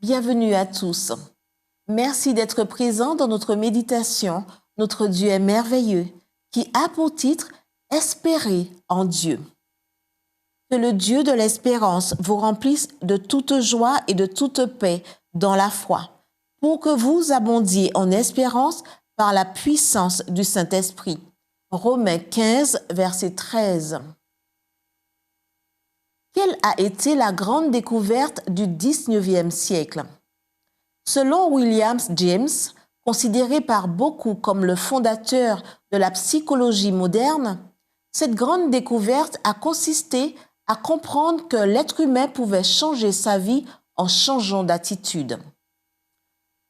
Bienvenue à tous. Merci d'être présents dans notre méditation. Notre Dieu est merveilleux, qui a pour titre « Espérer en Dieu ». Que le Dieu de l'espérance vous remplisse de toute joie et de toute paix dans la foi, pour que vous abondiez en espérance par la puissance du Saint-Esprit. Romains 15, verset 13. Quelle a été la grande découverte du XIXe siècle? Selon William James, considéré par beaucoup comme le fondateur de la psychologie moderne, cette grande découverte a consisté à comprendre que l'être humain pouvait changer sa vie en changeant d'attitude.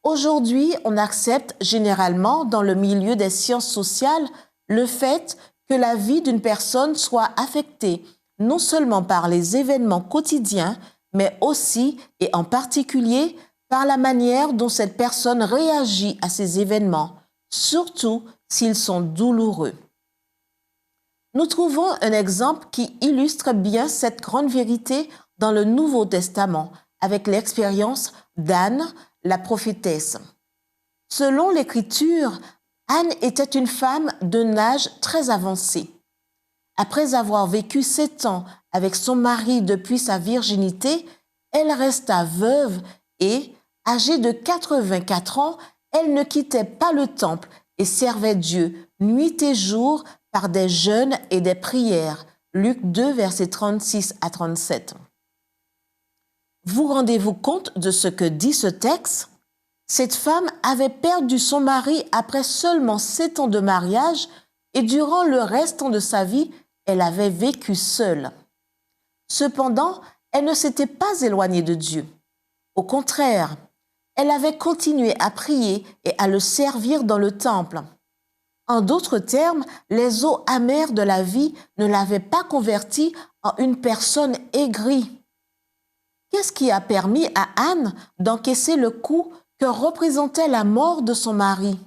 Aujourd'hui, on accepte généralement dans le milieu des sciences sociales le fait que la vie d'une personne soit affectée non seulement par les événements quotidiens, mais aussi et en particulier par la manière dont cette personne réagit à ces événements, surtout s'ils sont douloureux. Nous trouvons un exemple qui illustre bien cette grande vérité dans le Nouveau Testament, avec l'expérience d'Anne, la prophétesse. Selon l'Écriture, Anne était une femme d'un âge très avancé. Après avoir vécu 7 ans avec son mari depuis sa virginité, elle resta veuve et, âgée de 84 ans, elle ne quittait pas le temple et servait Dieu nuit et jour par des jeûnes et des prières. Luc 2, versets 36 à 37. Vous rendez-vous compte de ce que dit ce texte? Cette femme avait perdu son mari après seulement 7 ans de mariage et durant le restant de sa vie, elle avait vécu seule. Cependant, elle ne s'était pas éloignée de Dieu. Au contraire, elle avait continué à prier et à le servir dans le temple. En d'autres termes, les eaux amères de la vie ne l'avaient pas convertie en une personne aigrie. Qu'est-ce qui a permis à Anne d'encaisser le coup que représentait la mort de son mari?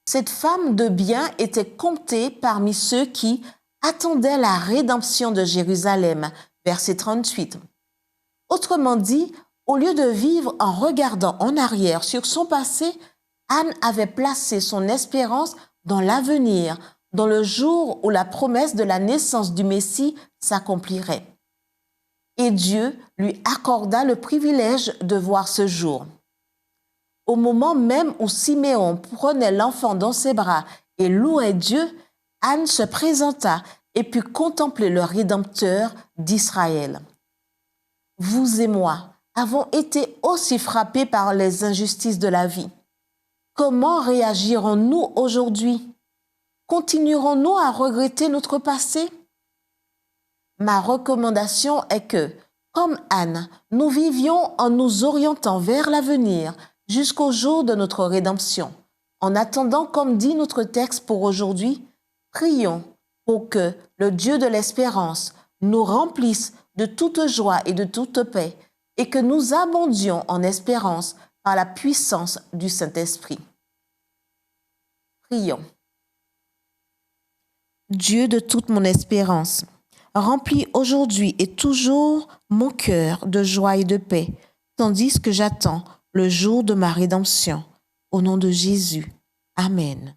Cette femme de bien était comptée parmi ceux qui attendaient la rédemption de Jérusalem, verset 38. Autrement dit, au lieu de vivre en regardant en arrière sur son passé, Anne avait placé son espérance dans l'avenir, dans le jour où la promesse de la naissance du Messie s'accomplirait. Et Dieu lui accorda le privilège de voir ce jour. Au moment même où Siméon prenait l'enfant dans ses bras et louait Dieu, Anne se présenta et put contempler le Rédempteur d'Israël. Vous et moi avons été aussi frappés par les injustices de la vie. Comment réagirons-nous aujourd'hui? Continuerons-nous à regretter notre passé? Ma recommandation est que, comme Anne, nous vivions en nous orientant vers l'avenir jusqu'au jour de notre rédemption. En attendant, comme dit notre texte pour aujourd'hui, prions pour que le Dieu de l'espérance nous remplisse de toute joie et de toute paix et que nous abondions en espérance par la puissance du Saint-Esprit. Prions. Dieu de toute mon espérance, remplis aujourd'hui et toujours mon cœur de joie et de paix, tandis que j'attends le jour de ma rédemption. Au nom de Jésus. Amen.